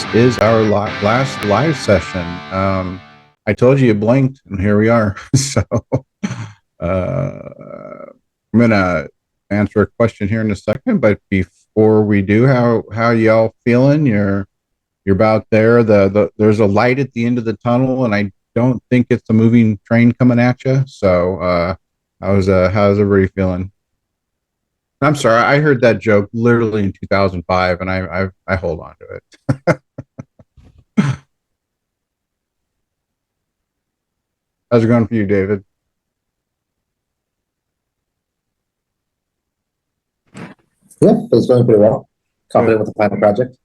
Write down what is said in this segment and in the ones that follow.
this is our last live session. I told you blinked, and here we are. So I'm gonna answer a question here in a second, but before we do, how y'all feeling? You're about there. There's a light at the end of the tunnel, and I don't think it's a moving train coming at you. So how's everybody feeling? I'm sorry, I heard that joke literally in 2005, and I hold on to it. How's it going for you, David? Yeah, it's going pretty well. Confident Good. with the final project.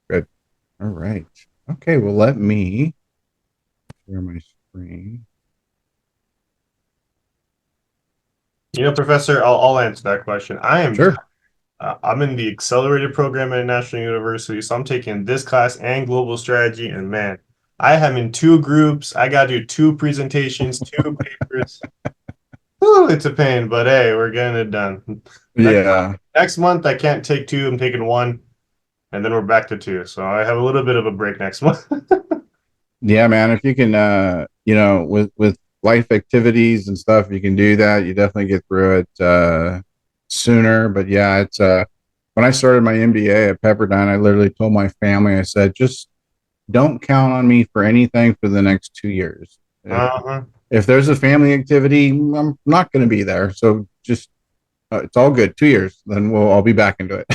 Good. All right. Okay. Well, let me share my screen. Professor, I'll answer that question. Sure. I'm in the accelerated program at a national university, so I'm taking this class and global strategy. And man, I am in two groups. I got to do two presentations, two papers. Ooh, it's a pain, but hey, we're getting it done. Yeah. Next month, I can't take two. I'm taking one, and then we're back to two. So I have a little bit of a break next month. Yeah, man. If you can, with life activities and stuff, you can do that. You definitely get through it sooner. But yeah, it's when I started my MBA at Pepperdine, I literally told my family, I said, just don't count on me for anything for the next 2 years. If there's a family activity, I'm not going to be there. So just it's all good. 2 years, then I'll be back into it.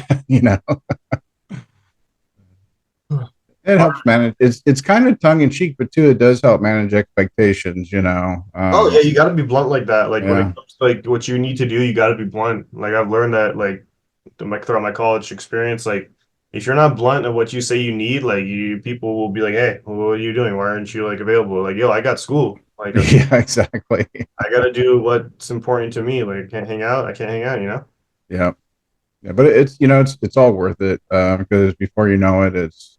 It helps manage. It's kind of tongue in cheek, but too, it does help manage expectations. Oh yeah, you got to be blunt like that. Like when Yeah. it comes to like what you need to do, you got to be blunt. Like I've learned that throughout my college experience. Like if you're not blunt at what you say you need, like people will be like, "Hey, what are you doing? Why aren't you like available?" Like, yo, I got school. Like Yeah, exactly. I got to do what's important to me. Like I can't hang out. I can't hang out. Yeah, yeah, but it's all worth it because before you know it, it's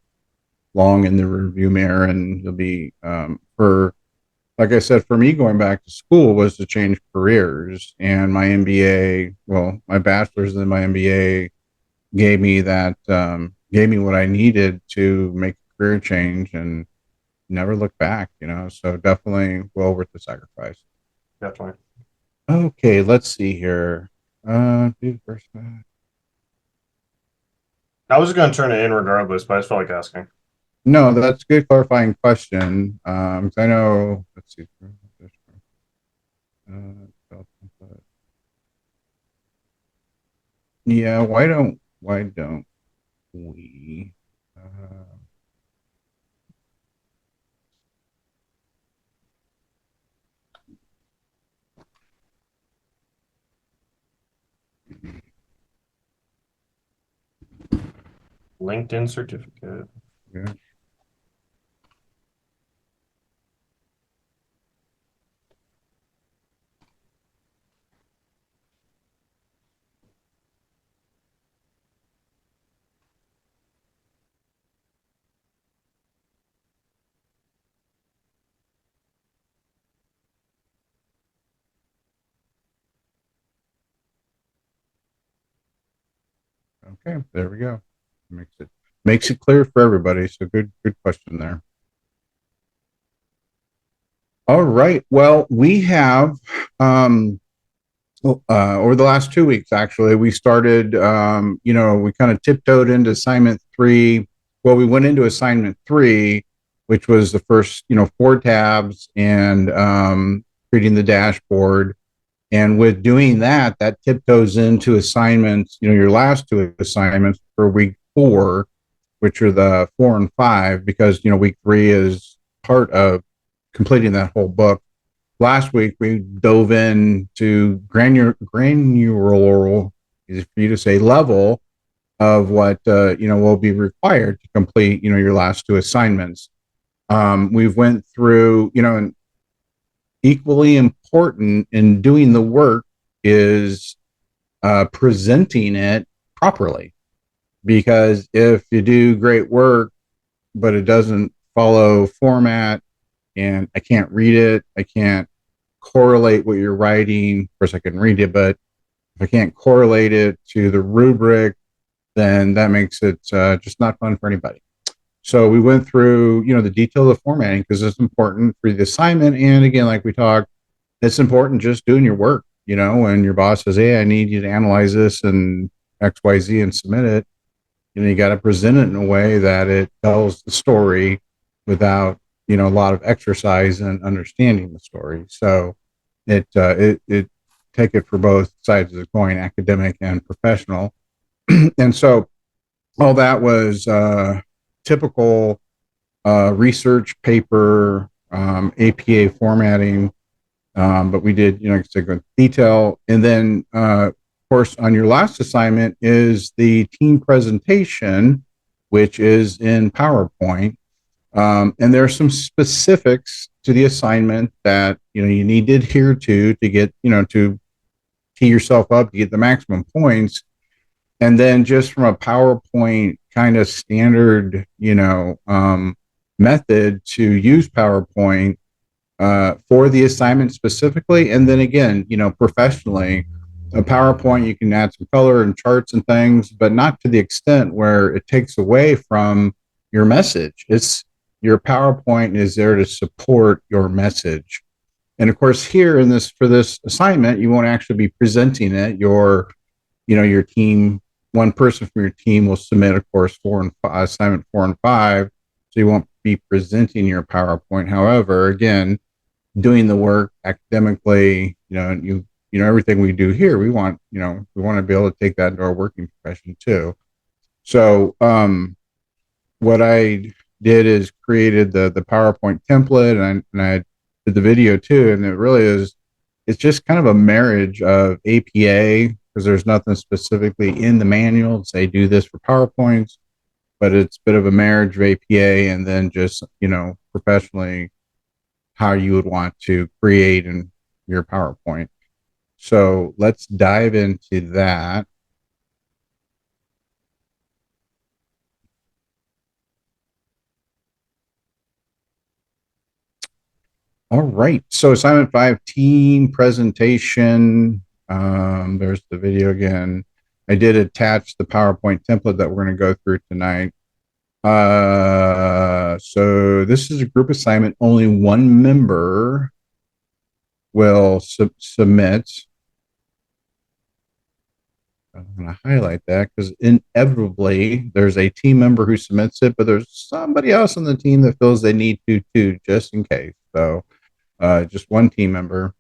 long in the review mirror, and you'll be for like I said, for me going back to school was to change careers, and my MBA, well, my bachelor's and my MBA gave me what I needed to make a career change and never look back. So definitely well worth the sacrifice. Definitely. Okay, let's see here. Do the first. I was just gonna turn it in regardless, but I just felt like asking. No, that's a good clarifying question. 'Cause I know. Let's see. Yeah, why don't we? LinkedIn certificate. Yeah. Okay, there we go. Makes it clear for everybody. So good question there. All right. Well, we have over the last 2 weeks, actually, we started, we kind of tiptoed into assignment three. Well, we went into assignment three, which was the first, four tabs and creating the dashboard. And with doing that, that tiptoes into assignments, your last two assignments for week four, which are the 4 and 5, because, week three is part of completing that whole book. Last week we dove into granular, easy for you to say, level of what will be required to complete your last two assignments. We've went through, and equally important in doing the work is presenting it properly, because if you do great work but it doesn't follow format, and I can't read it, I can't correlate what you're writing. Of course, I can read it, but if I can't correlate it to the rubric, then that makes it just not fun for anybody. So we went through, the detail of the formatting because it's important for the assignment. And again, like we talked, it's important just doing your work, when your boss says, hey, I need you to analyze this and XYZ and submit it. You got to present it in a way that it tells the story without, a lot of exercise and understanding the story. So it take it for both sides of the coin, academic and professional. And so all that was typical research paper, APA formatting, but we did, like I said, go into detail. And then, of course, on your last assignment is the team presentation, which is in PowerPoint. And there are some specifics to the assignment that, you need to adhere to get, to tee yourself up to get the maximum points. And then just from a PowerPoint kind of standard, method to use PowerPoint for the assignment specifically. And then again, professionally, a PowerPoint, you can add some color and charts and things, but not to the extent where it takes away from your message. It's your PowerPoint is there to support your message. And of course, here in this, for this assignment, you won't actually be presenting it. Your team, one person from your team will submit, of course, assignment 4 and 5. So you won't be presenting your PowerPoint. However, again, doing the work academically, everything we do here, we want to be able to take that into our working profession too. So what I did is created the PowerPoint template, and I did the video too. And it really is, it's just kind of a marriage of APA, because there's nothing specifically in the manual to say do this for PowerPoints, but it's a bit of a marriage of APA and then just, professionally how you would want to create in your PowerPoint. So let's dive into that. All right. So assignment 5, team presentation. There's the video again. I did attach the PowerPoint template that we're going to go through tonight. So this is a group assignment. Only one member will submit. I'm going to highlight that because inevitably there's a team member who submits it, but there's somebody else on the team that feels they need to too, just in case. So just one team member.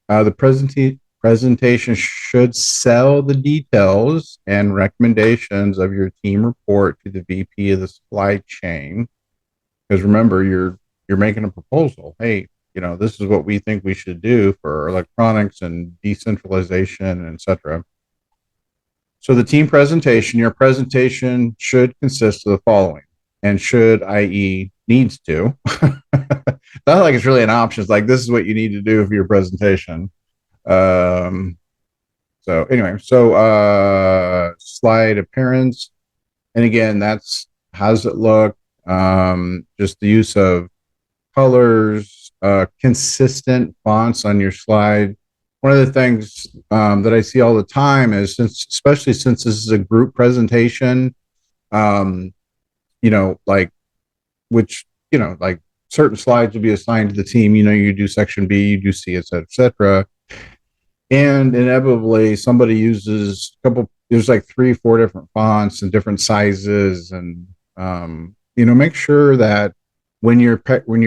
The presentation should sell the details and recommendations of your team report to the VP of the supply chain. Because remember, you're making a proposal. Hey, this is what we think we should do for electronics and decentralization, etc. So the team presentation, your presentation should consist of the following, and should, i.e., needs to. Not like it's really an option. It's like, this is what you need to do for your presentation. So anyway, slide appearance. And again, that's, how does it look? Just the use of colors, consistent fonts on your slide. One of the things that I see all the time is, especially since this is a group presentation, like certain slides will be assigned to the team. You do section B, you do C, et cetera. And inevitably somebody uses there's like 3-4 different fonts and different sizes. And, make sure that when your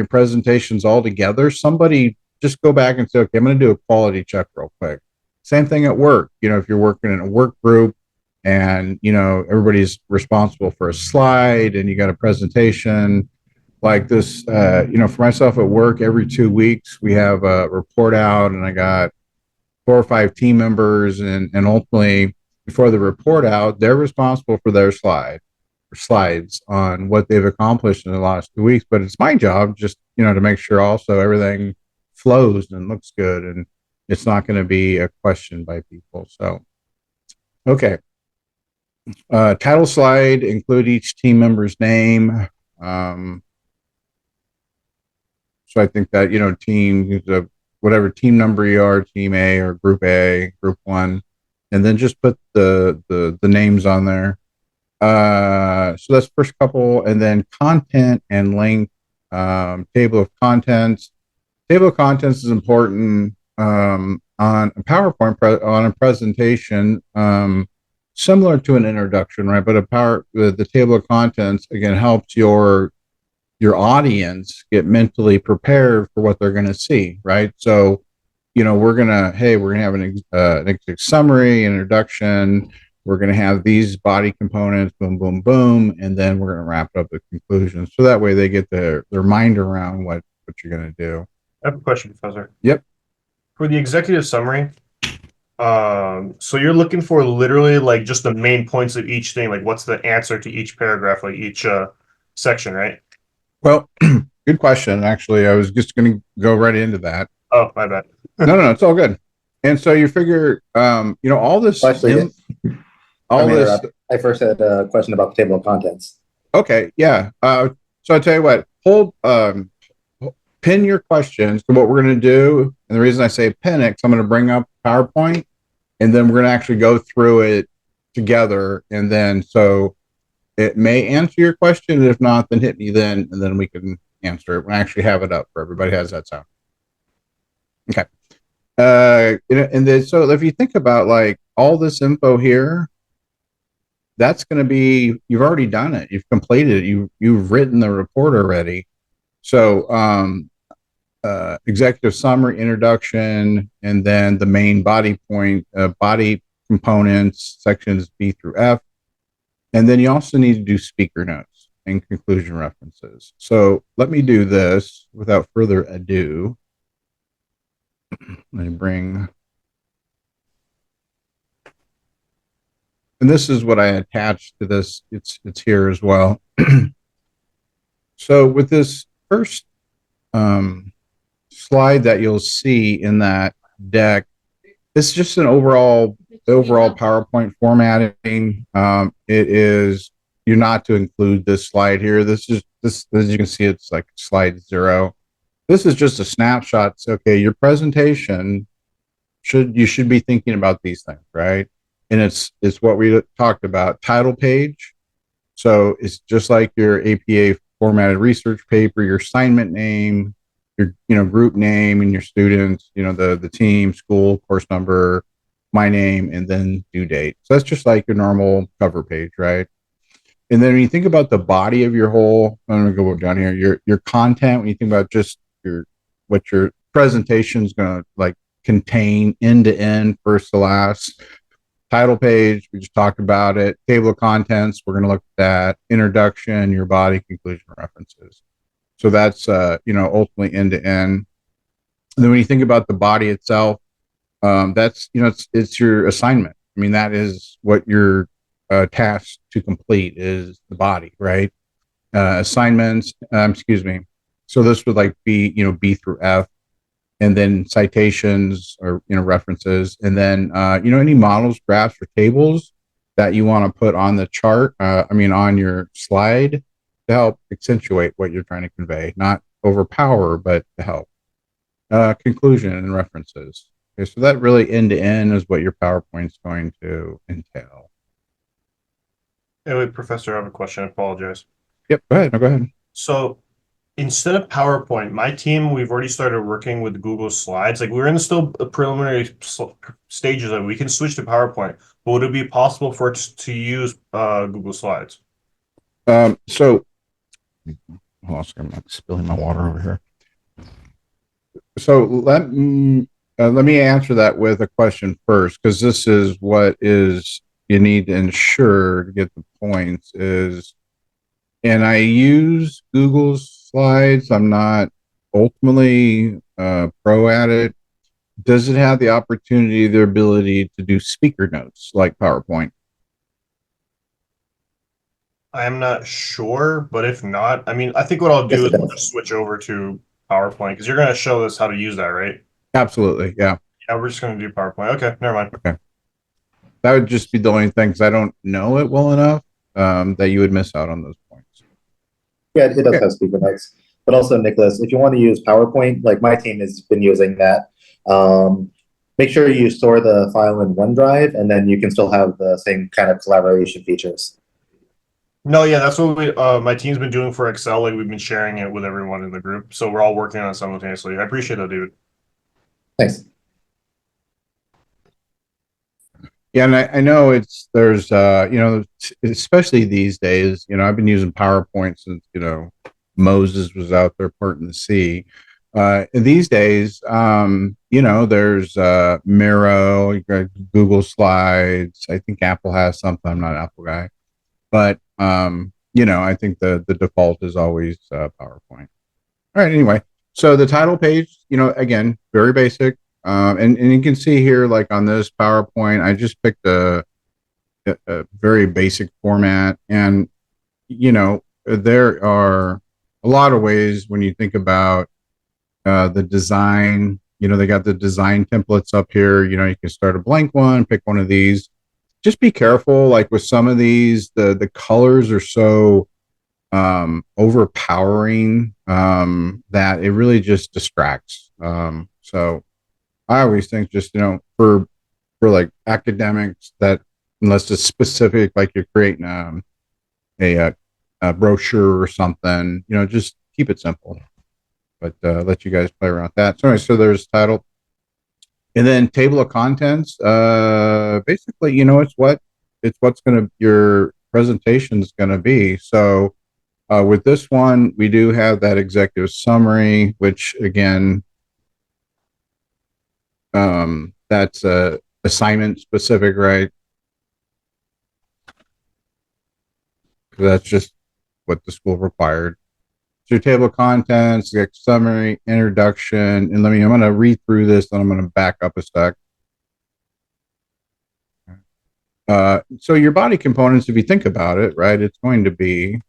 presentation's all together, somebody just go back and say, okay, I'm going to do a quality check real quick. Same thing at work. If you're working in a work group and, everybody's responsible for a slide and you got a presentation like this, for myself at work, every 2 weeks we have a report out, and I got 4 or 5 team members, and ultimately before the report out, they're responsible for their slides on what they've accomplished in the last 2 weeks. But it's my job just, to make sure also everything flows and looks good, and it's not going to be a question by people. So, okay. Title slide, include each team member's name. So I think that, team, whatever team number you are, team A or group A, group 1, and then just put the names on there. So that's first couple, and then content and length, table of contents. Table of contents is important on a PowerPoint on a presentation, similar to an introduction, right? But the table of contents again helps your audience get mentally prepared for what they're going to see, right? So, we're gonna have an executive summary, introduction. We're gonna have these body components, boom, boom, boom, and then we're gonna wrap up the conclusion. So that way they get their mind around what you're gonna do. I have a question, Professor. Yep. For the executive summary, so you're looking for literally like just the main points of each thing, like what's the answer to each paragraph, like each section, right? Well, good question. Actually, I was just going to go right into that. Oh, my bad. No, it's all good. And so you figure, all this. Actually, all this. I first had a question about the table of contents. Okay, yeah. So I'll tell you what. Pin your questions to what we're going to do, and the reason I say pin it, because I'm going to bring up PowerPoint, and then we're going to actually go through it together, and then so it may answer your question. And if not, then hit me then, and then we can answer it when I actually have it up for everybody. How does that sound? Okay. And then so if you think about like all this info here, that's going to be, you've already done it. You've completed it. You've written the report already. So executive summary, introduction, and then the main body components, sections B through F. And then you also need to do speaker notes and conclusion references. So let me do this without further ado. Let me bring, and this is what I attached to this. It's here as well. So with this first slide that you'll see in that deck, it's just an overall PowerPoint formatting. It is, you're not to include this slide here. This, as you can see, it's like slide 0. This is just a snapshot. So, okay, your presentation you should be thinking about these things, right? And it's what we talked about. Title page. So it's just like your APA formatted research paper, your assignment name, your group name, and your students, the team, school, course number, my name, and then due date. So that's just like your normal cover page, right? And then when you think about the body of your whole, I'm gonna go down here, your content, when you think about just what your presentation is gonna like contain end to end, first to last. Title page, we just talked about it. Table of contents, we're gonna look at that. Introduction, your body, conclusion, references. So that's ultimately end to end. And then when you think about the body itself, that's it's your assignment. I mean, that is what you're tasked to complete, is the body, right? Assignments, excuse me. So this would like be B through F, and then citations or references, and then any models, graphs, or tables that you want to put on the chart. On your slide, to help accentuate what you're trying to convey, not overpower, but to help. Conclusion and references. Okay, so that really end to end is what your PowerPoint's going to entail. Hey, wait, Professor, I have a question. I apologize. Yep, go ahead. No, go ahead. So instead of PowerPoint, my team, we've already started working with Google Slides. Like we're in still preliminary stages of it. We can switch to PowerPoint, but would it be possible for us to use Google Slides? So hold on, I'm not spilling my water over here. So let me answer that with a question first, because this is what is you need to ensure to get the points is, and I use Google Slides. I'm not ultimately pro at it. Does it have the opportunity, the ability to do speaker notes like PowerPoint? I am not sure, but if not, I think what I'll do is we'll just switch over to PowerPoint because you're going to show us how to use that, right? Absolutely, yeah. Yeah, we're just going to do PowerPoint. Okay, never mind. Okay. That would just be the only thing, because I don't know it well enough that you would miss out on those points. Yeah, it does have speaker notes. But also, Nicholas, if you want to use PowerPoint, like my team has been using that, make sure you store the file in OneDrive, and then you can still have the same kind of collaboration features. No, yeah, that's what my team's been doing for Excel. Like we've been sharing it with everyone in the group, so we're all working on it simultaneously. I appreciate that, David. Thanks. Yeah, and I know there's especially these days, I've been using PowerPoint since, Moses was out there parting the sea. These days, there's Miro, you got Google Slides. I think Apple has something. I'm not an Apple guy, but I think the default is always PowerPoint. All right, anyway. So the title page, again, very basic. And you can see here, like on this PowerPoint, I just picked a very basic format. And, there are a lot of ways when you think about the design. They got the design templates up here. You can start a blank one, pick one of these. Just be careful. Like with some of these, the colors are so overpowering that it really just distracts. So I always think just for like academics, that unless it's specific, like you're creating a, a brochure or something, just keep it simple. But let you guys play around with that. So anyway, so there's title, and then table of contents. Basically, it's what's gonna your presentation's gonna be. So with this one, we do have that executive summary, which again, that's assignment specific, right? That's just what the school required. So your table of contents, executive summary, introduction, and I'm going to read through this, and I'm going to back up a step. So your body components, if you think about it, right, it's going to be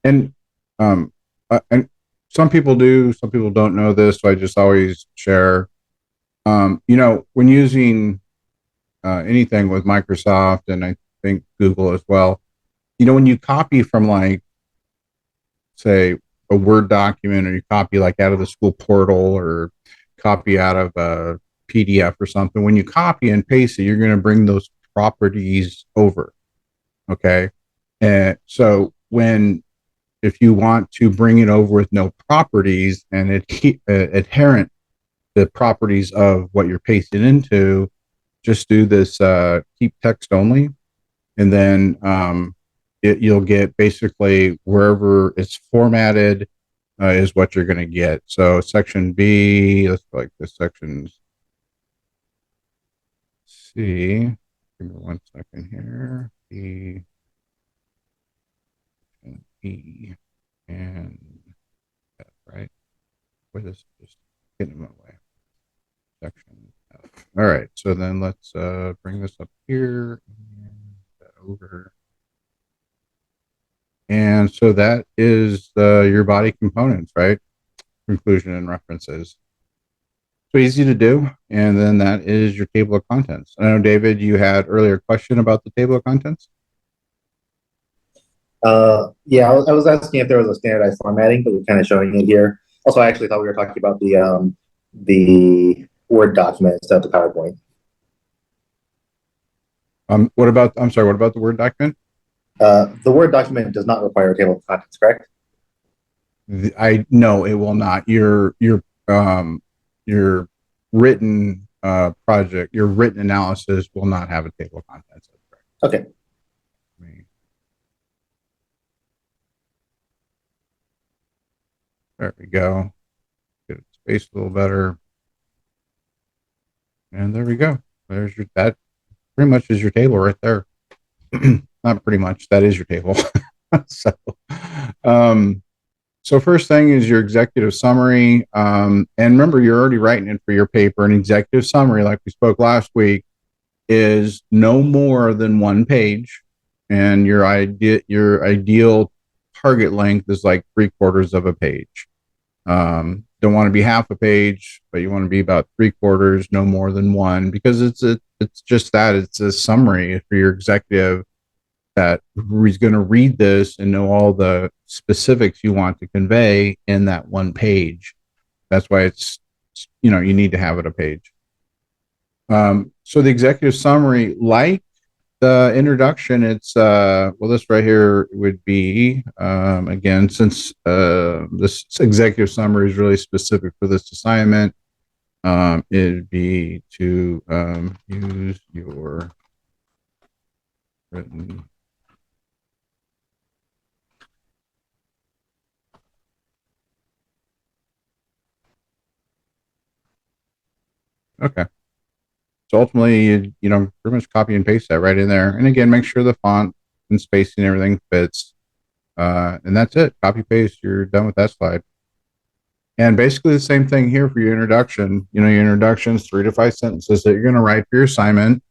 and and some people do, some people don't know this, so I just always share. When using anything with Microsoft and I think Google as well, when you copy from like, say, a Word document, or you copy like out of the school portal or copy out of a PDF or something, when you copy and paste it, you're going to bring those properties over. Okay. And so if you want to bring it over with no properties and adherent the properties of what you're pasting into, just do this keep text only, and then you'll get basically wherever it's formatted is what you're going to get. So section B, let's like this section's C. Give me 1 second here. B and E and F, right? Where this just getting in my way. Section F. All right. So then let's bring this up here and over. And so that is your body components, right? Conclusion and references. So easy to do. And then that is your table of contents. I know, David, you had earlier question about the table of contents. Yeah, I was asking if there was a standardized formatting, but we're kind of showing it here. Also, I actually thought we were talking about the Word document instead of the PowerPoint. I'm sorry, what about the Word document? The Word document does not require a table of contents, correct? No, it will not. Your written project, your written analysis will not have a table of contents. Okay. There we go. Get it spaced a little better. And there we go. There's that pretty much is your table right there. Not pretty much, that is your table. so, um, so first thing is your executive summary. And remember, you're already writing it for your paper. An executive summary, like we spoke last week, is no more than 1 page. And your ideal target length is like 3/4 of a page. Don't want to be half a page, but you want to be about 3/4, no more than 1, because it's just that it's a summary for your executive that he's going to read this and know all the specifics you want to convey in that 1 page. That's why it's you need to have it a page. So the executive summary, like the introduction, it's this right here would be again, since this executive summary is really specific for this assignment, it'd be to use your written okay. So ultimately, pretty much copy and paste that right in there. And again, make sure the font and spacing and everything fits. And that's it. Copy paste. You're done with that slide. And basically the same thing here for your introduction. Your introduction's 3 to 5 sentences that you're going to write for your assignment.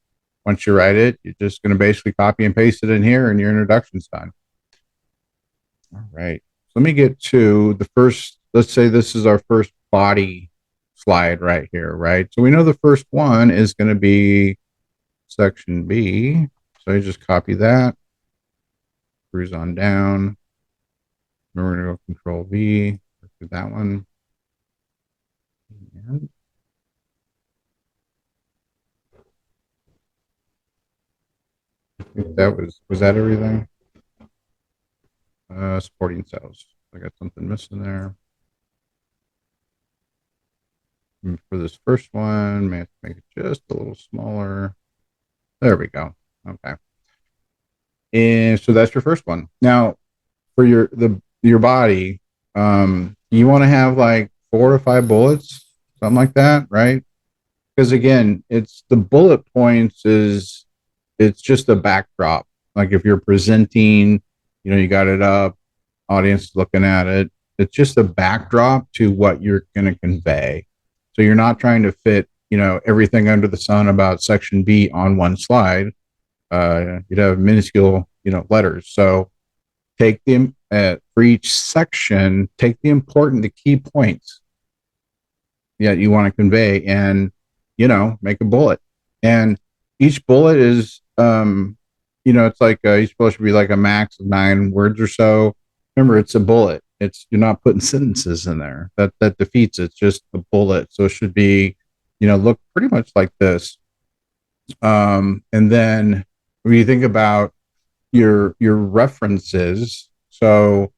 Once you write it, you're just going to basically copy and paste it in here, and your introduction's done. All right. So let me get to the first. Let's say this is our first body slide right here, right? So we know the first one is going to be section B. So I just copy that, cruise on down. Then we're going to go Control V, do that one. And I think that was that everything? Supporting cells. I got something missing there. And for this first one, may have to make it just a little smaller. There we go. Okay. And so that's your first one. Now, for your body, you want to have like 4 to 5 bullets, something like that, right? Because again, it's the bullet points it's just a backdrop. Like if you're presenting, you got it up, audience looking at it. It's just a backdrop to what you're going to convey. So you're not trying to fit, everything under the sun about section B on one slide. You'd have minuscule, letters. So take them for each section, take the key points that you want to convey and, make a bullet. And each bullet is, it's like each bullet should be like a max of 9 words or so. Remember, it's a bullet. You're not putting sentences in there. That defeats it. It's just a bullet. So it should be, look pretty much like this. And then when you think about your references, so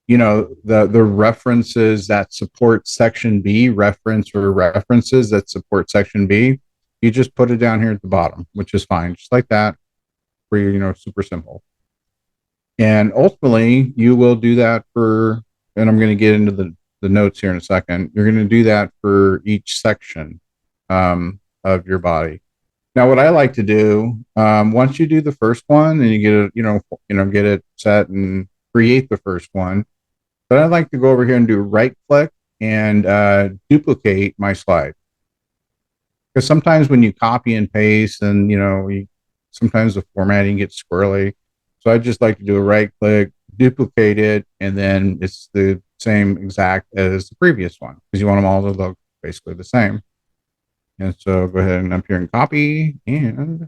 the references that support section B, references that support section B, you just put it down here at the bottom, which is fine, just like that, for super simple. And ultimately, you will do that and I'm going to get into the notes here in a second. You're going to do that for each section of your body. Now, what I like to do, once you do the first one and you get it, get it set and create the first one, but I'd like to go over here and do right click and duplicate my slide. Because sometimes when you copy and paste and, sometimes the formatting gets squirrely. So I just like to do a right click, duplicate it, and then it's the same exact as the previous one because you want them all to look basically the same. And so go ahead and up here and copy, and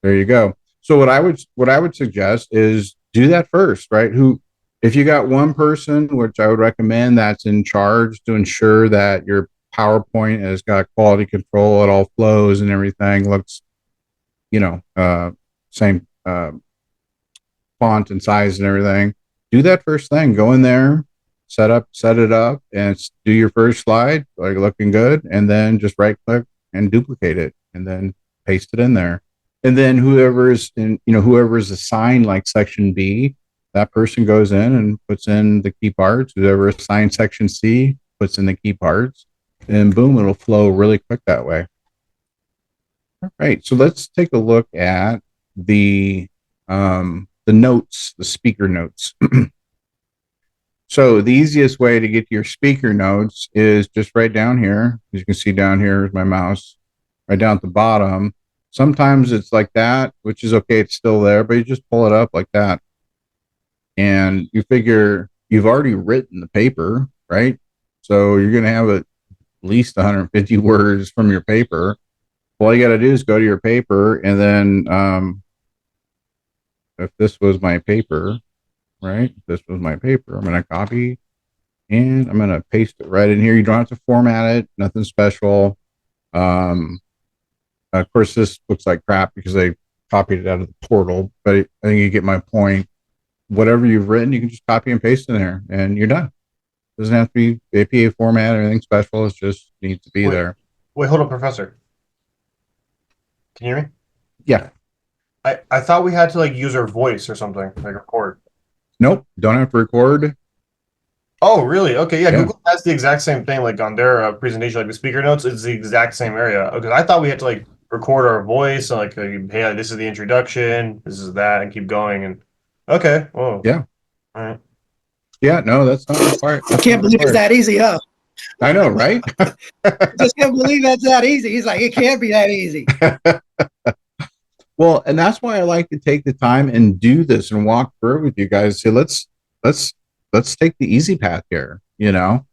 there you go. So what I would suggest is do that first, right? If you got one person, which I would recommend, that's in charge to ensure that your PowerPoint has got quality control, it all flows and everything looks, same font and size and everything. Do that first thing. Go in there, set it up, and do your first slide, like looking good, and then just right click and duplicate it, and then paste it in there. And then whoever's assigned like section B, that person goes in and puts in the key parts. Whoever assigned section C puts in the key parts, and boom, it'll flow really quick that way. All right, so let's take a look at the notes, the speaker notes. So the easiest way to get to your speaker notes is just right down here. As you can see down here is my mouse, right down at the bottom. Sometimes it's like that, which is okay, it's still there, but you just pull it up like that. And you figure you've already written the paper, right? So you're going to have at least 150 words from your paper. All you got to do is go to your paper, and then if this was my paper, right? This was my paper. I'm going to copy and I'm going to paste it right in here. You don't have to format it, nothing special. Of course, this looks like crap because I copied it out of the portal, but I think you get my point. Whatever you've written, you can just copy and paste in there and you're done. Doesn't have to be APA format or anything special. It just needs to be there. Wait, hold on, Professor. Can you hear me? Yeah. I thought we had to like use our voice or something, like record. Nope. Don't have to record. Oh, really? Okay, yeah. Yeah. Google has the exact same thing, like on their presentation, like the speaker notes. It's the exact same area. Because I thought we had to like record our voice, and like, hey, this is the introduction, this is that, and keep going. And okay, whoa, Yeah. all right. Yeah. No, that's not required. I can't believe it's that easy, huh? I know, right? Just can't believe that's that easy. He's like, it can't be that easy. Well, and that's why I like to take the time and do this and walk through with you guys. Say, let's take the easy path here, and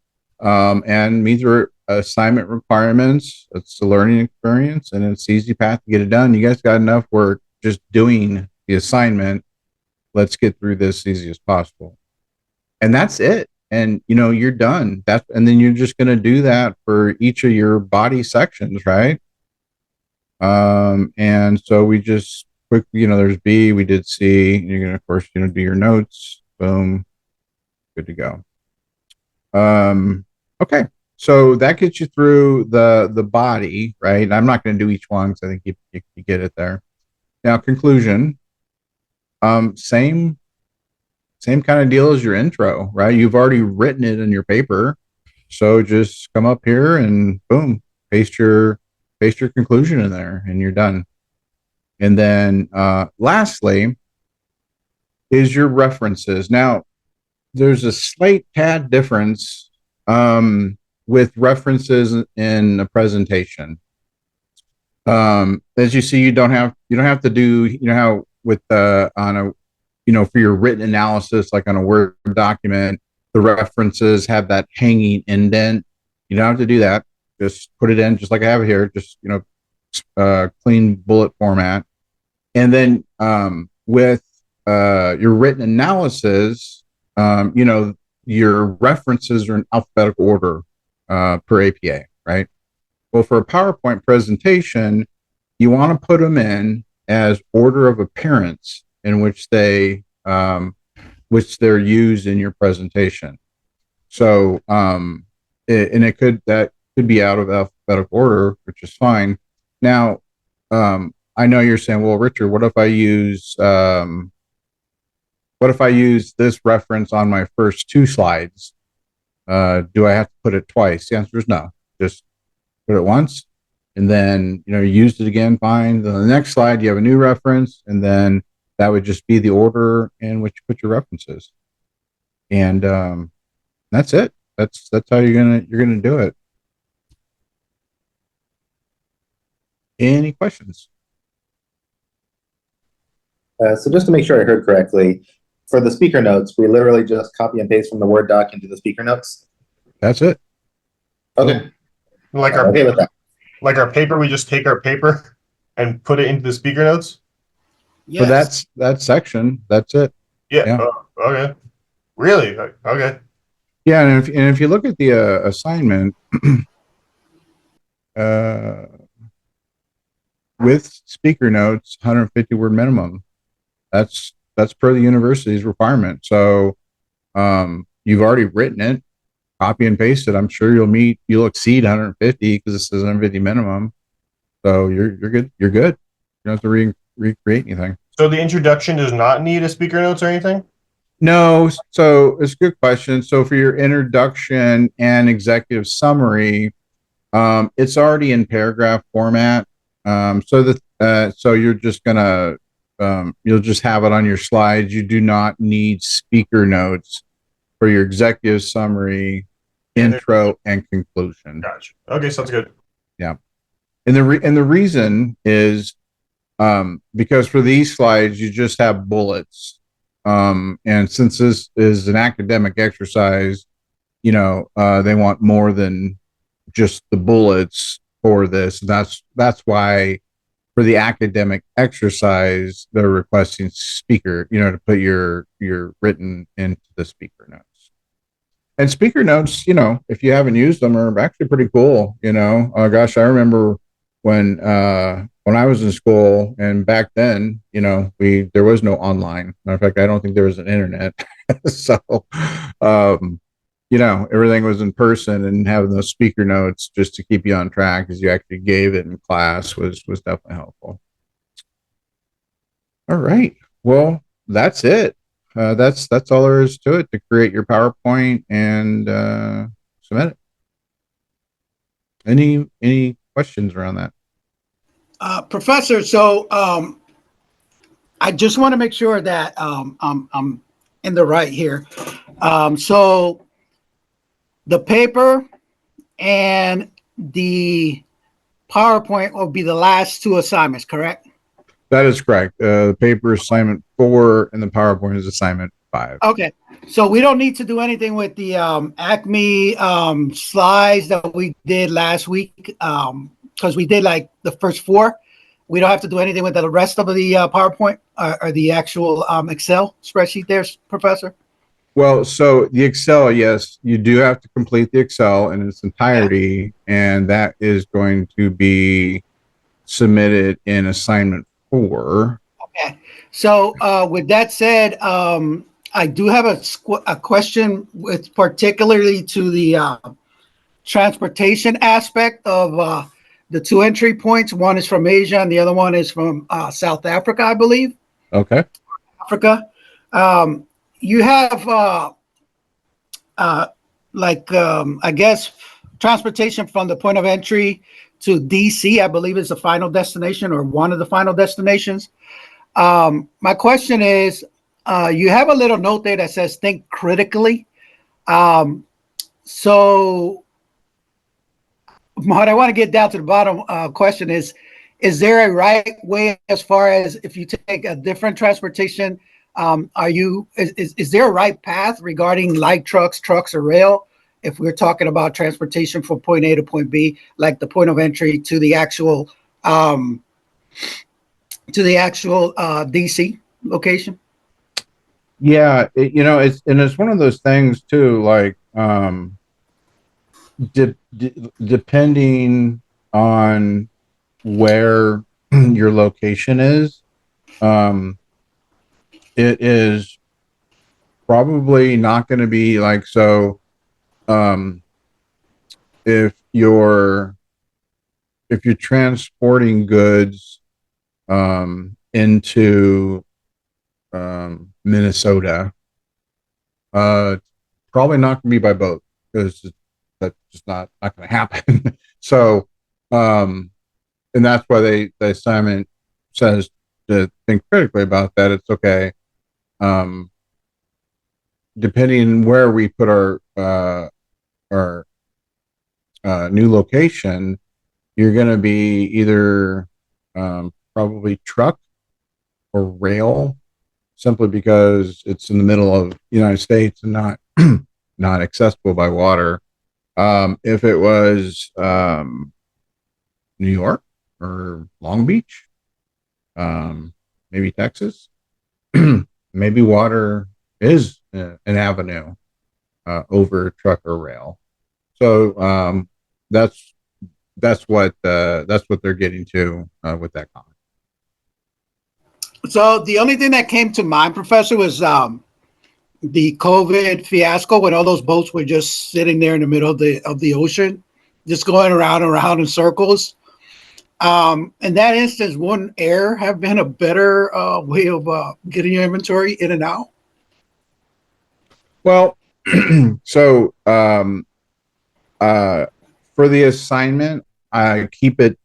meet the assignment requirements. It's a learning experience and it's the easy path to get it done. You guys got enough work just doing the assignment. Let's get through this as easy as possible. And that's it. And you're done. And then you're just going to do that for each of your body sections, right? And so we just quickly, there's B, we did C, and you're going to, of course, do your notes. Boom. Good to go. Okay. So that gets you through the body, right? And I'm not going to do each one because I think you get it there. Now, conclusion. Same kind of deal as your intro, right? You've already written it in your paper. So just come up here and boom, paste your conclusion in there and you're done. And then lastly is your references. Now, there's a slight tad difference with references in a presentation. As you see, you don't have to do, how with on a, for your written analysis, like on a Word document, the references have that hanging indent. You don't have to do that. Just put it in just like I have it here, just, clean bullet format. And then with your written analysis, your references are in alphabetical order per APA, right? Well, for a PowerPoint presentation, you want to put them in as order of appearance in which they're used in your presentation. So, that could be out of alphabetical order, which is fine. Now, I know you're saying, well, Richard, what if I use this reference on my first two slides? Do I have to put it twice? The answer is no. Just put it once, and then you used it again. Fine. Then the next slide, you have a new reference, and then that would just be the order in which you put your references. And that's it. That's how you're gonna do it. Any questions? So just to make sure I heard correctly, for the speaker notes, we literally just copy and paste from the Word doc into the speaker notes. That's it. Okay. Like Okay with that. Like our paper, we just take our paper and put it into the speaker notes. Yes. So that section. That's it. Yeah. Okay. Really? Okay. Yeah, and if you look at the assignment, with speaker notes, 150 word minimum. That's per the university's requirement. So you've already written it, copy and paste it. I'm sure you'll exceed 150 because this is 150 minimum. So you're good. You're good. You don't have to recreate anything. So the introduction does not need a speaker notes or anything? No. So it's a good question. So for your introduction and executive summary, it's already in paragraph format. So you're just gonna you'll just have it on your slides. You do not need speaker notes for your executive summary, intro, and conclusion. Gotcha. Okay, sounds good. Yeah, and the reason is because for these slides you just have bullets, and since this is an academic exercise, they want more than just the bullets for this. That's why for the academic exercise, they're requesting speaker, to put your written into the speaker notes. And speaker notes, if you haven't used them, are actually pretty cool. Gosh, I remember when I was in school, and back then, there was no online. Matter of fact, I don't think there was an internet. So, everything was in person, and having those speaker notes just to keep you on track as you actually gave it in class was definitely helpful. All right. Well, that's it. That's all there is to it, to create your PowerPoint and submit it. Any questions around that? Professor, so I just want to make sure that I'm in the right here. So the paper and the PowerPoint will be the last two assignments, correct? That is correct. The paper is assignment 4 and the PowerPoint is assignment 5. Okay. So we don't need to do anything with the Acme slides that we did last week, because we did like the first 4. We don't have to do anything with the rest of the PowerPoint or the actual Excel spreadsheet there, Professor? Well, so the Excel, yes, you do have to complete the Excel in its entirety, and that is going to be submitted in assignment 4. Okay. So with that said, I do have a question with particularly to the transportation aspect of the 2 entry points. One is from Asia and the other one is from South Africa, I believe. Okay. Africa. You have I guess transportation from the point of entry to DC, I believe is the final destination or one of the final destinations. My question is, you have a little note there that says think critically. So what I want to get down to the bottom question is there a right way as far as if you take a different transportation, is there a right path regarding light trucks, or rail? If we're talking about transportation from point A to point B, like the point of entry to the actual DC location. Yeah, it's one of those things too, like depending on where your location is, it is probably not going to be like, so if you're transporting goods into Minnesota, probably not going to be by boat, because that's just not going to happen. So and that's why the assignment says to think critically about that. It's okay, depending where we put our new location, you're going to be either probably truck or rail, simply because it's in the middle of the United States and not not accessible by water. If it was New York or Long Beach, maybe Texas, maybe water is an avenue over truck or rail. So that's what they're getting to with that comment. So the only thing that came to mind, Professor, was the COVID fiasco when all those boats were just sitting there in the middle of the ocean, just going around and around in circles. In that instance, wouldn't air have been a better way of getting your inventory in and out? Well, so for the assignment, I keep it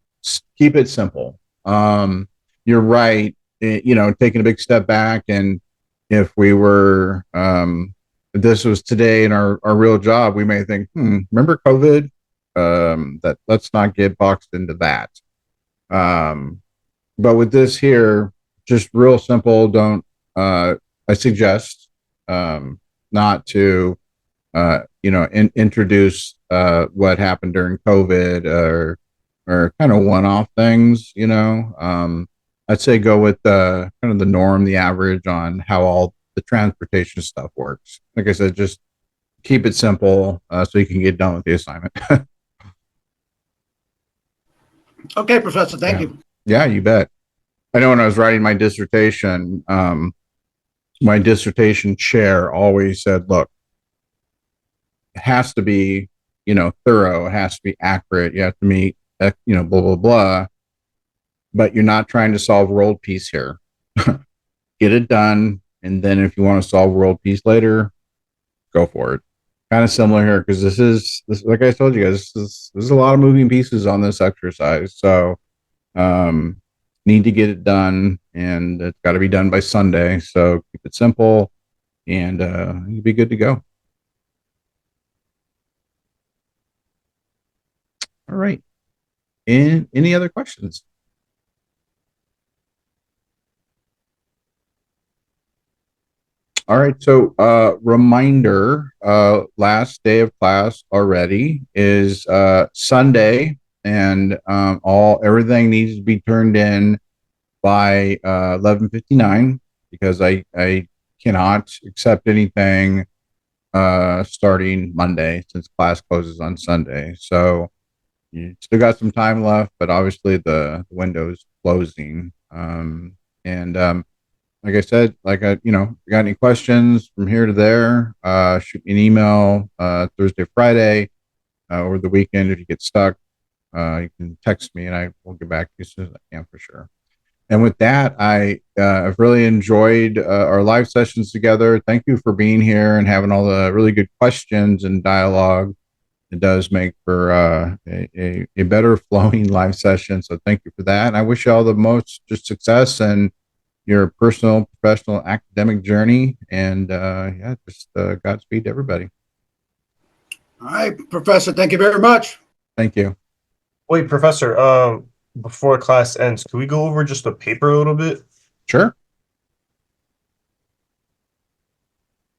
simple. You're right. Taking a big step back, and if we were, if this was today in our real job, we may think, remember COVID? That let's not get boxed into that. But with this here, just real simple. Don't. I suggest not to, introduce what happened during COVID, or are kind of one-off things, you know. I'd say go with the kind of the norm, the average on how all the transportation stuff works. Like I said, just keep it simple so you can get done with the assignment. Okay, Professor, thank you. Yeah, you bet. I know when I was writing my dissertation chair always said, look, it has to be, you know, thorough. It has to be accurate. You have to meet, you know, blah, blah, blah. But you're not trying to solve world peace here. Get it done. And then if you want to solve world peace later, go for it. Kind of similar here because this is like I told you guys, there's a lot of moving pieces on this exercise. So need to get it done, and it's got to be done by Sunday. So keep it simple, and you'll be good to go. All right. And any other questions? All right. So reminder, last day of class already is Sunday, and everything needs to be turned in by 11:59 because I cannot accept anything starting Monday since class closes on Sunday. So you still got some time left, but obviously the window's closing. And like I said, like you know, if you got any questions from here to there, shoot me an email Thursday, Friday, or the weekend if you get stuck. You can text me and I will get back to you as soon as I can for sure. And with that, I've really enjoyed our live sessions together. Thank you for being here and having all the really good questions and dialogue. It does make for a better flowing live session. So thank you for that. And I wish you all the most just success and your personal, professional, academic journey. And yeah, just Godspeed to everybody. All right, Professor, thank you very much. Thank you. Wait, Professor, before class ends, can we go over just the paper a little bit? Sure.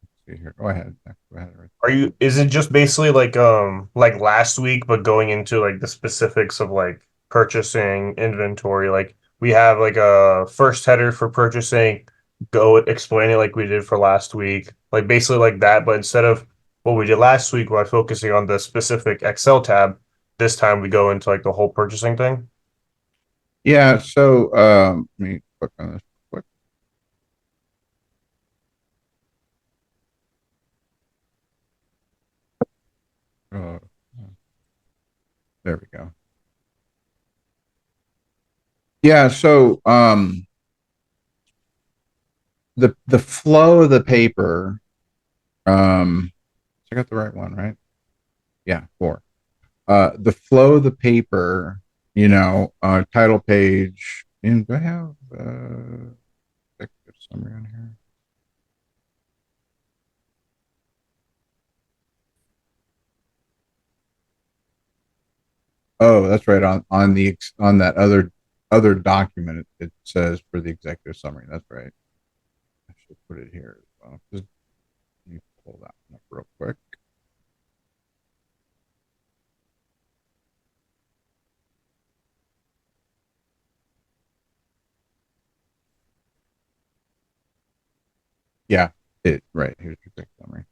Let's see here. Go ahead. Go ahead. Is it just basically like last week, but going into like the specifics of like purchasing inventory? Like we have like a first header for purchasing, go explain it like we did for last week, like basically like that, but instead of what we did last week by focusing on the specific Excel tab, this time we go into like the whole purchasing thing. Yeah. So let me click on this quick. There we go. Yeah. So the flow of the paper. I got the right one, right? Yeah, 4. The flow of the paper, you know, title page. And do I have executive summary on here? Oh, that's right. On that other document, it says for the executive summary. That's right. I should put it here as well. Just let me pull that one up real quick. Yeah, right. Here's your executive summary.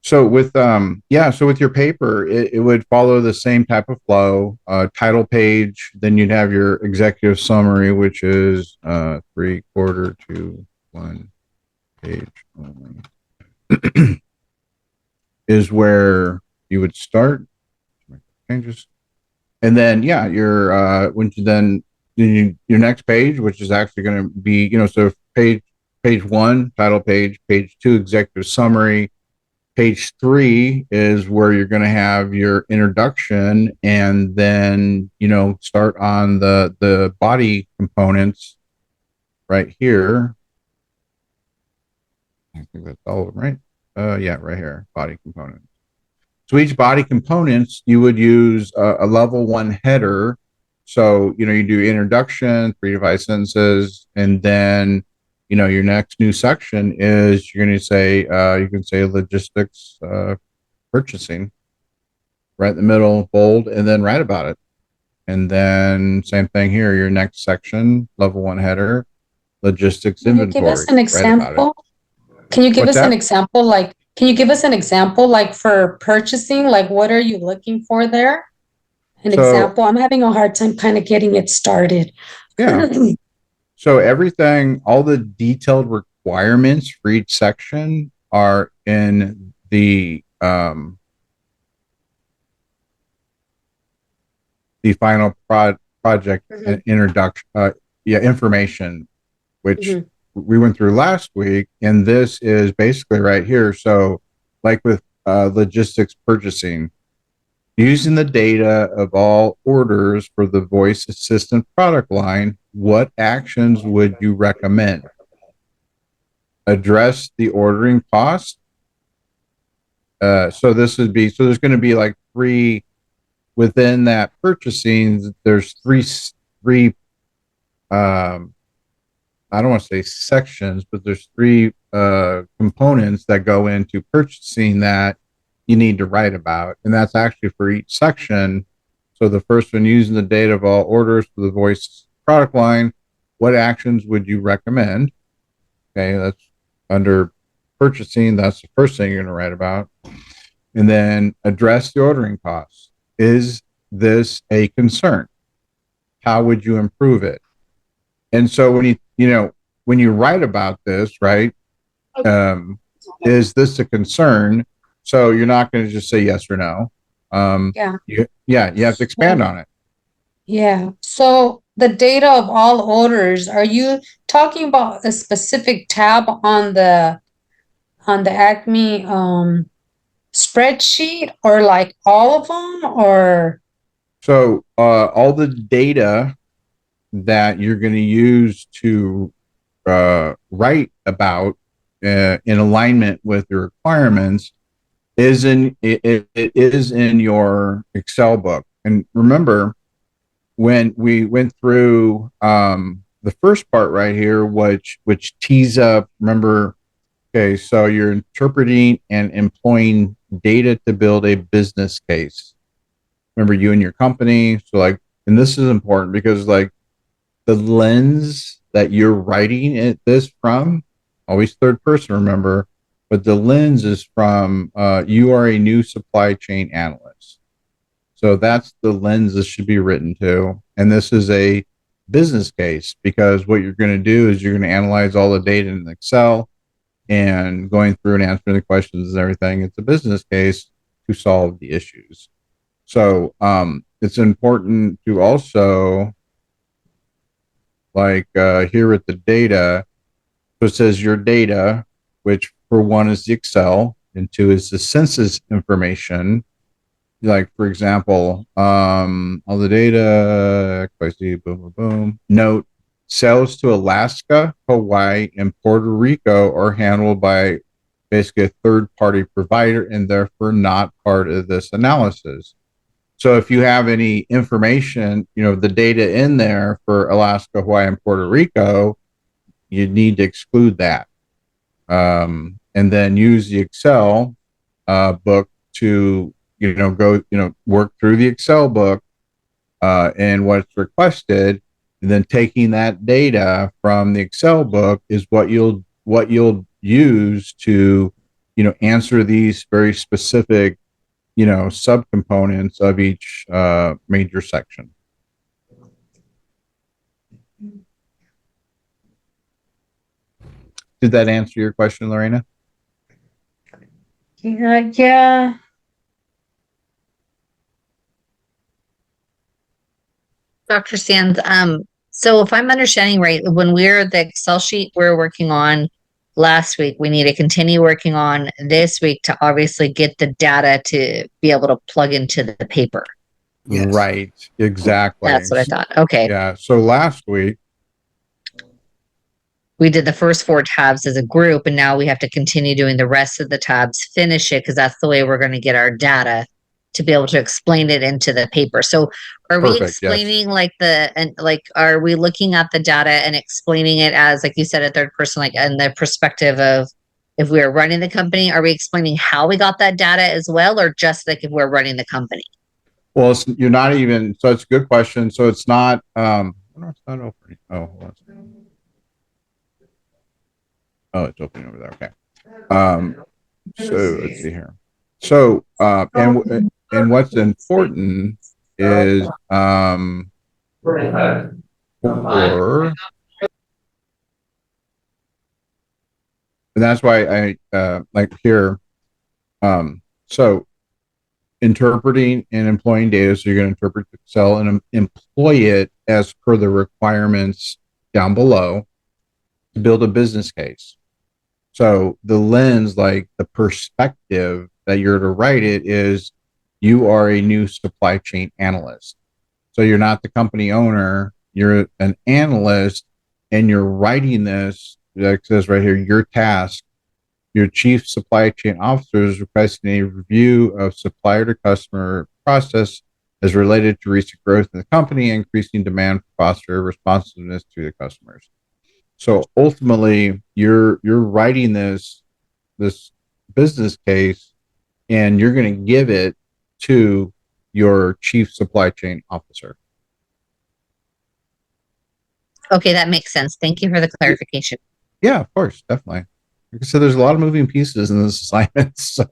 So with so with your paper, it would follow the same type of flow. Title page, then you'd have your executive summary, which is 3/4 to 1 page only. Is where you would start. Make changes, and then yeah, your when you then your next page, which is actually going to be so page 1 title page 2 executive summary. Page 3 is where you're going to have your introduction, and then start on the body components right here. I think that's all of them, right? Yeah, right here, body components. So each body components, you would use a level 1 header So, you do introduction, 3 to 5 sentences, and then, your next new section is you're going to say, you can say logistics, purchasing, right in the middle, bold, and then write about it. And then same thing here, your next section, level 1 header, logistics Can you give inventory, us an write about it. example? Can you give What's us an that? example? Like, can you give us an example, like for purchasing? Like, what are you looking for there? An So, example. I'm having a hard time kind of getting it started. yeah. So everything, all the detailed requirements for each section are in the final project introduction, information, which we went through last week, and this is basically right here. So, like with logistics purchasing, using the data of all orders for the voice assistant product line, what actions would you recommend? Address the ordering cost. So there's going to be like 3 within that purchasing. There's three. I don't want to say sections, but there's 3 components that go into purchasing that you need to write about, and that's actually for each section. So the first one, using the data of all orders for the voice product line, what actions would you recommend? Okay, that's under purchasing. That's the first thing you're going to write about. And then address the ordering costs. Is this a concern? How would you improve it? And so when you write about this, right, is this a concern? So you're not going to just say yes or no. You have to expand on it. Yeah. So the data of all orders, are you talking about a specific tab on the Acme spreadsheet, or like all of them, or? So all the data that you're going to use to write about in alignment with the requirements is it is in your Excel book. And remember, when we went through the first part right here, which tees up, remember, okay, so you're interpreting and employing data to build a business case. Remember, you and your company. So like, and this is important because like the lens that you're writing this from, always third person, remember, but the lens is from you are a new supply chain analyst. So that's the lens this should be written to. And this is a business case, because what you're going to do is you're going to analyze all the data in Excel and going through and answering the questions and everything. It's a business case to solve the issues. So it's important to also, like here with the data, so it says your data, which for 1 is the Excel, and 2 is the census information. Like, for example, all the data, XYZ, boom, boom, boom. Note, sales to Alaska, Hawaii, and Puerto Rico are handled by basically a third-party provider and therefore not part of this analysis. So if you have any information, the data in there for Alaska, Hawaii, and Puerto Rico, you need to exclude that. And then use the Excel book to, go, work through the Excel book and what's requested. And then taking that data from the Excel book is what you'll use to, answer these very specific, subcomponents of each major section. Did that answer your question, Lorena? Yeah. Dr. Sands, so if I'm understanding right, when the Excel sheet we're working on last week, we need to continue working on this week to obviously get the data to be able to plug into the paper. Yes. Right, exactly. That's what I thought. Okay. Yeah. So last week we did the first 4 tabs as a group, and now we have to continue doing the rest of the tabs, finish it, because that's the way we're going to get our data to be able to explain it into the paper. So are we Perfect, yes. explaining are we looking at the data and explaining it as, like you said, a third person, like in the perspective of if we are running the company? Are we explaining how we got that data as well, or just like if we're running the company? Well, you're not even, so it's a good question. So it's not, it's not opening. Oh, hold on a second. Oh, it's opening over there. Okay. So let's see here. So, and what's important is, and that's why I like here. So interpreting and employing data. So you're going to interpret Excel and employ it as per the requirements down below to build a business case. So the lens, like the perspective that you're to write it is you are a new supply chain analyst. So you're not the company owner, you're an analyst, and you're writing this, like it says right here, your task. Your chief supply chain officer is requesting a review of supplier to customer process as related to recent growth in the company, increasing demand for foster responsiveness to the customers. So ultimately, you're writing this business case, and you're going to give it to your chief supply chain officer. Okay, that makes sense. Thank you for the clarification. Yeah, of course, definitely. Like I said, there's a lot of moving pieces in this assignment, so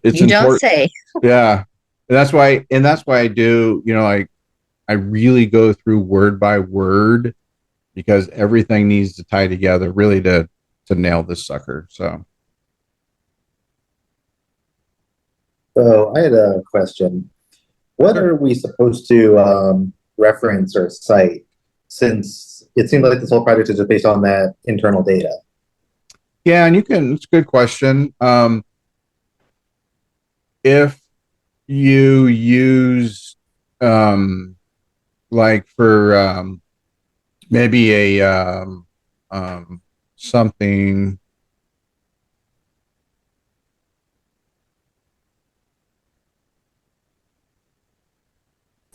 it's You important. don't say. Yeah, and that's why I do. Like I really go through word by word because everything needs to tie together really to nail this sucker. So So I had a question. What Sure. are we supposed to reference or cite, since it seems like this whole project is just based on that internal data? Yeah, and it's a good question. If you use like for maybe a something,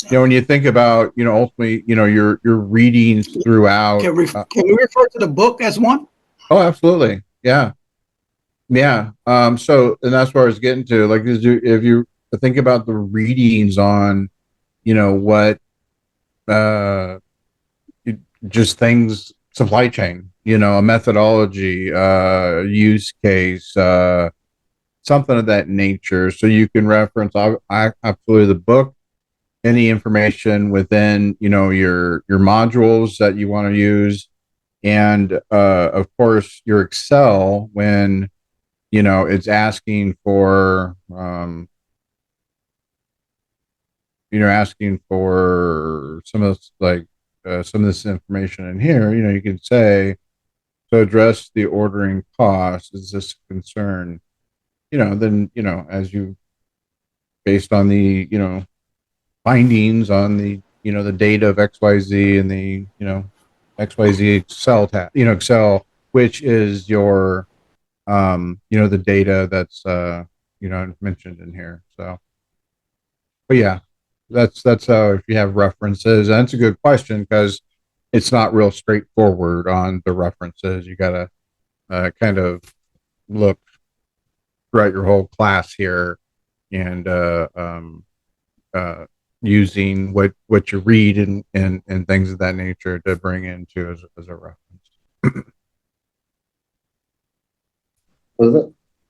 when you think about, ultimately, you're reading throughout. Can we refer to the book as one? Oh, absolutely. Yeah. Yeah. So, and that's where I was getting to, like, if you think about the readings on, what, uh, just things, supply chain, a methodology, use case, something of that nature. So you can reference, I absolutely, the book, any information within, your modules that you want to use. And, of course, your Excel when, it's asking for, asking for some of this, like, some of this information in here, you can say, to address the ordering cost, is this a concern? Then, as you, based on the, findings on the, the data of XYZ and the, XYZ Excel tab, Excel, which is your, the data that's, mentioned in here. So, but yeah, that's how, if you have references, and it's a good question because it's not real straightforward on the references. You got to kind of look throughout your whole class here and using what you read and things of that nature to bring into as a reference.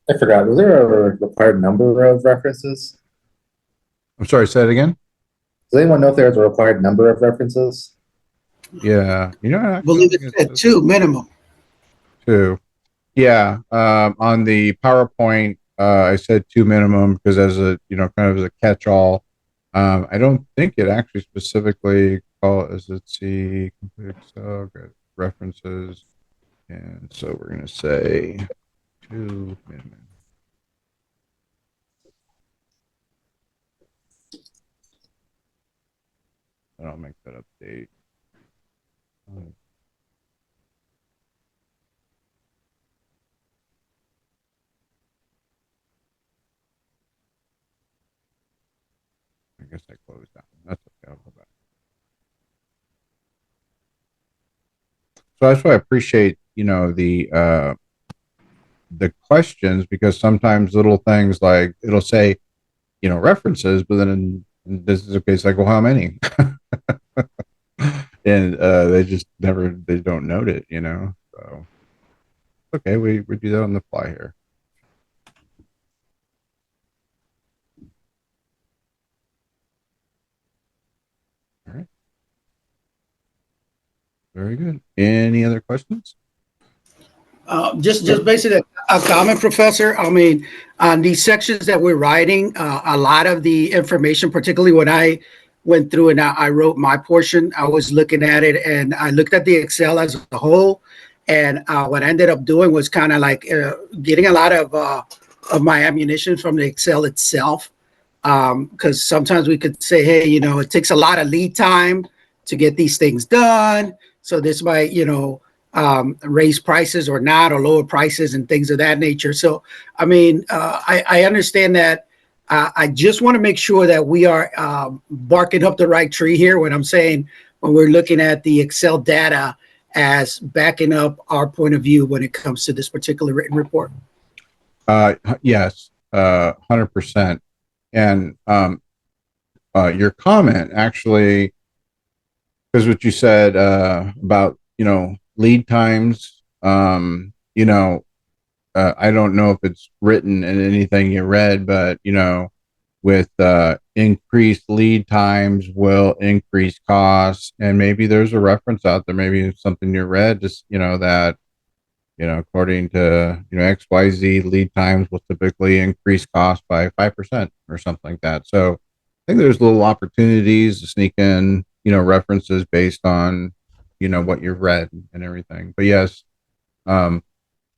I forgot, was there a required number of references? I'm sorry, say it again. Does anyone know if there's a required number of references? Yeah, I believe it said 2 minimum. 2. Yeah, on the PowerPoint, I said 2 minimum because as a, kind of as a catch-all. I don't think it actually specifically let's see, complete Excel, references. And so we're going to say 2 minimum. And I'll make that update. guess I closed down. That's okay. I'll go back. So that's why I appreciate, the questions, because sometimes little things like it'll say, references, but then in this is a case like, well, how many? And they just they don't note it, So okay, we do that on the fly here. All right. Very good. Any other questions? Just basically a comment, Professor. I mean, on these sections that we're writing, a lot of the information, particularly when I went through and I wrote my portion, I was looking at it and I looked at the Excel as a whole. And what I ended up doing was kind of like getting a lot of my ammunition from the Excel itself. Because sometimes we could say, hey, it takes a lot of lead time to get these things done. So this might, raise prices or not, or lower prices and things of that nature. So, I mean, I understand that. I just want to make sure that we are barking up the right tree here when I'm saying when we're looking at the Excel data as backing up our point of view when it comes to this particular written report. Yes, 100%. And your comment actually, because what you said about lead times, I don't know if it's written in anything you read, but with increased lead times will increase costs, and maybe there's a reference out there, maybe something you read, just that according to XYZ, lead times will typically increase cost by 5% or something like that. So I think there's little opportunities to sneak in references based on what you've read and everything. But yes,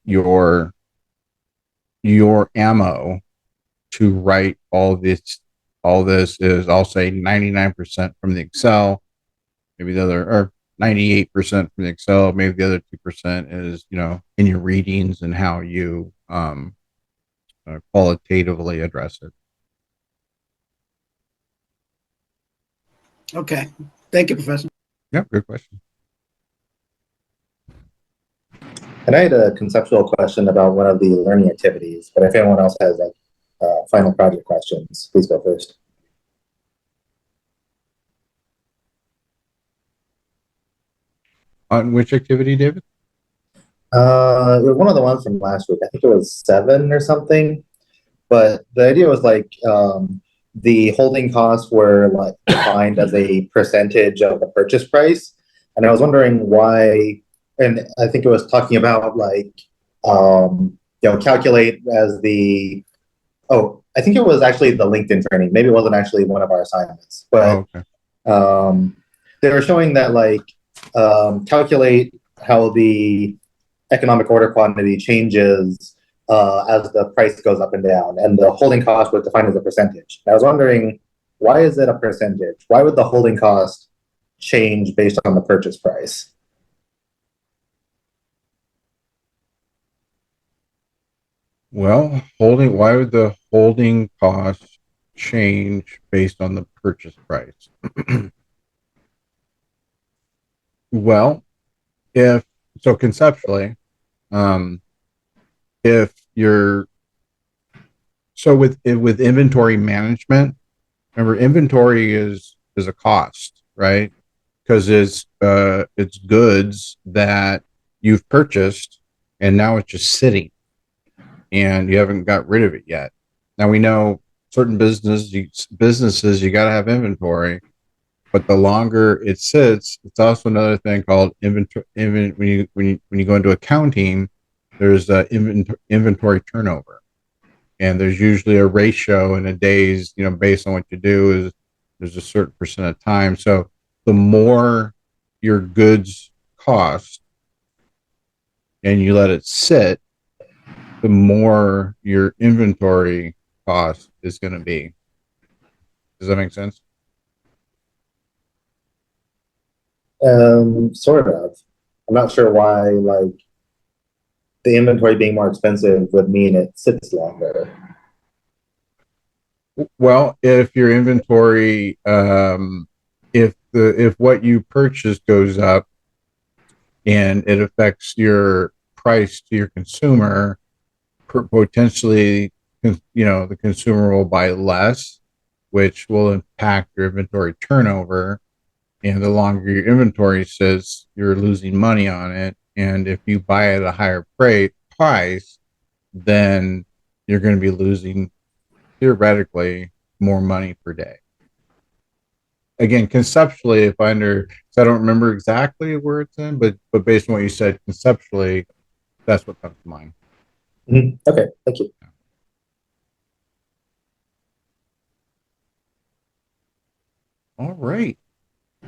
your ammo to write all this is, I'll say, 99% from the Excel, maybe the other, or 98% from the Excel, maybe the other 2% is in your readings and how you qualitatively address it. Okay, thank you, Professor. Yeah, good question. And I had a conceptual question about one of the learning activities, but if anyone else has like final project questions, please go first. On which activity, David? It was one of the ones from last week. I think it was 7 or something. But the idea was like the holding costs were like defined as a percentage of the purchase price, and I was wondering why. And I think it was talking about like calculate as the. Oh, I think it was actually the LinkedIn training. Maybe it wasn't actually one of our assignments, but they were showing that like calculate how the economic order quantity changes as the price goes up and down, and the holding cost was defined as a percentage. I was wondering, why is it a percentage? Why would the holding cost change based on the purchase price? Well, why would the holding cost change based on the purchase price? Well, conceptually, if you're with inventory management, remember inventory is a cost, right? Because it's goods that you've purchased and now it's just sitting and you haven't got rid of it yet. Now we know certain businesses you got to have inventory, but the longer it sits, it's also another thing called inventory. When you go into accounting, there's inventory turnover, and there's usually a ratio in a days, based on what you do, is there's a certain percent of time. So the more your goods cost and you let it sit, the more your inventory cost is going to be. Does that make sense? Sort of. I'm not sure why like the inventory being more expensive would mean it sits longer. Well, if your inventory, if what you purchase goes up and it affects your price to your consumer, potentially, the consumer will buy less, which will impact your inventory turnover. And the longer your inventory sits, you're losing money on it. And if you buy at a higher price, then you're going to be losing theoretically more money per day. Again, conceptually, I don't remember exactly where it's in, but based on what you said, conceptually, that's what comes to mind. Okay, thank you. All right.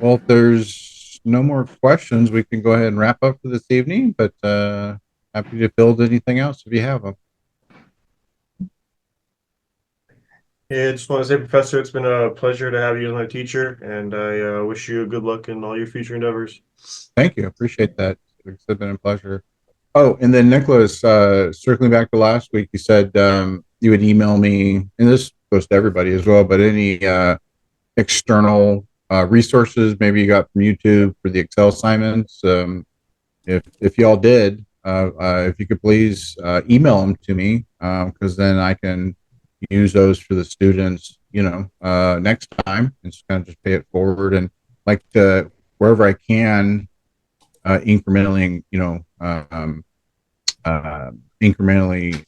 Well, if there's no more questions, we can go ahead and wrap up for this evening, but happy to build anything else if you have them. Yeah, I just want to say, Professor, it's been a pleasure to have you as my teacher, and I wish you good luck in all your future endeavors. Thank you. Appreciate that. It's been a pleasure. Oh, and then Nicholas, circling back to last week, you said you would email me, and this goes to everybody as well, but any external resources maybe you got from YouTube for the Excel assignments. If y'all did, if you could please email them to me, because then I can use those for the students, next time, and just kind of just pay it forward, and like to wherever I can, incrementally, incrementally,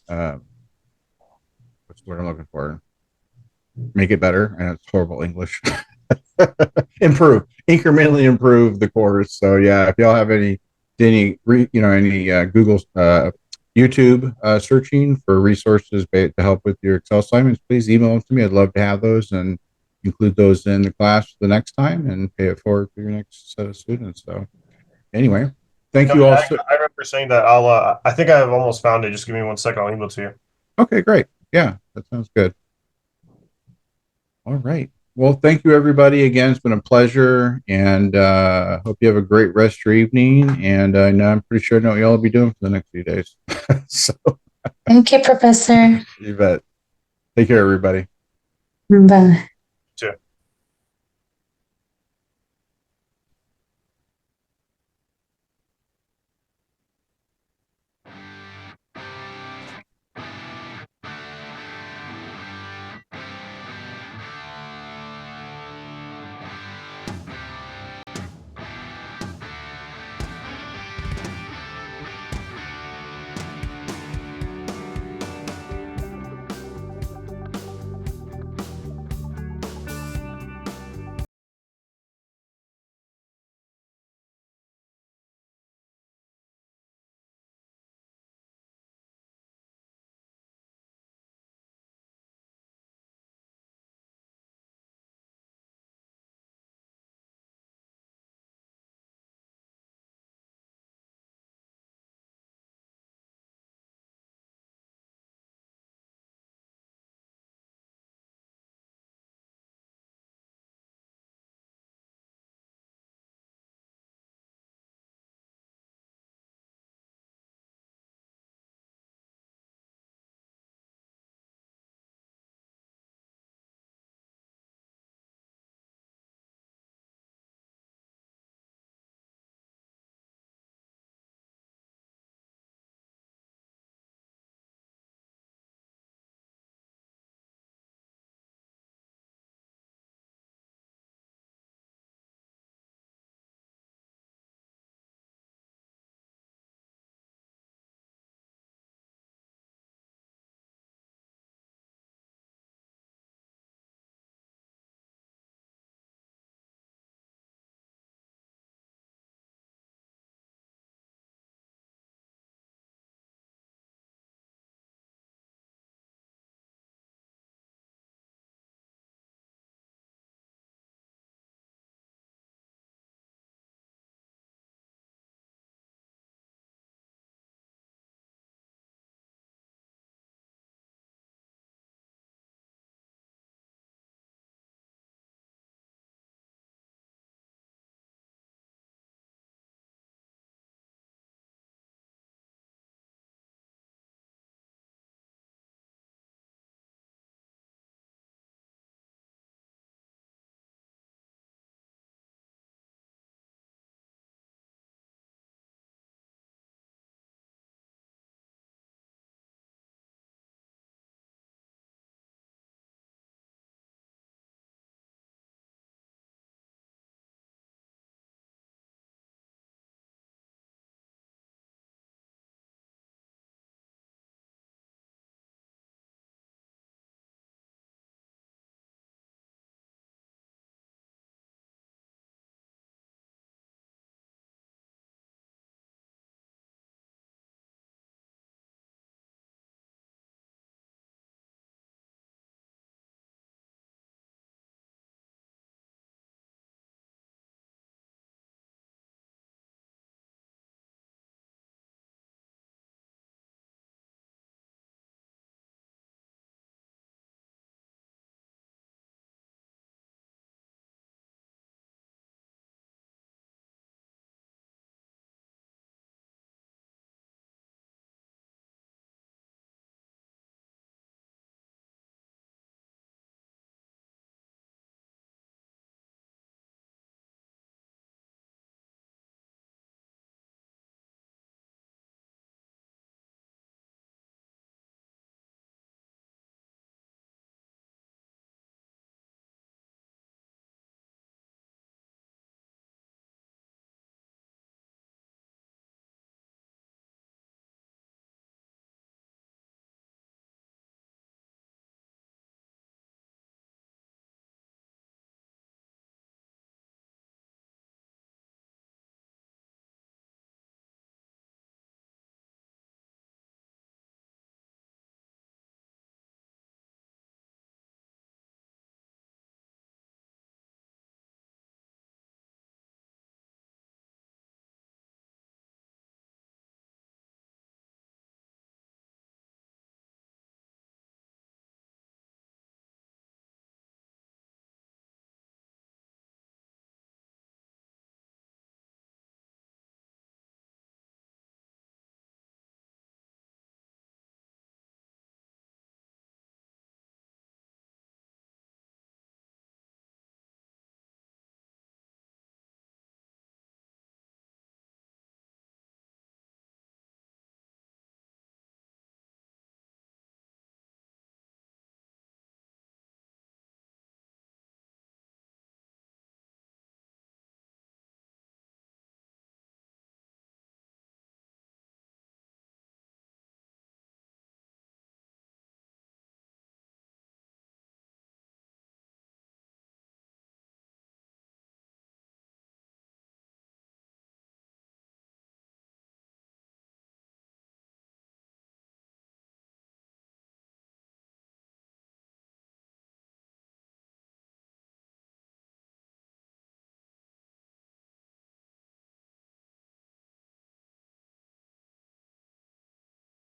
what's the word I'm looking for? Make it better. And it's horrible English. Incrementally improve the course. So yeah, if y'all have any Google, YouTube searching for resources to help with your Excel assignments, please email them to me. I'd love to have those and include those in the class the next time and pay it forward for your next set of students. So anyway, thank you all. I remember saying that. I think I've almost found it. Just give me 1 second. I'll email it to you. Okay, great. Yeah, that sounds good. All right. Well, thank you, everybody. Again, it's been a pleasure, and hope you have a great rest of your evening. And I'm pretty sure I know what y'all will be doing for the next few days. So, Thank you, Professor. you bet. Take care, everybody. Bye.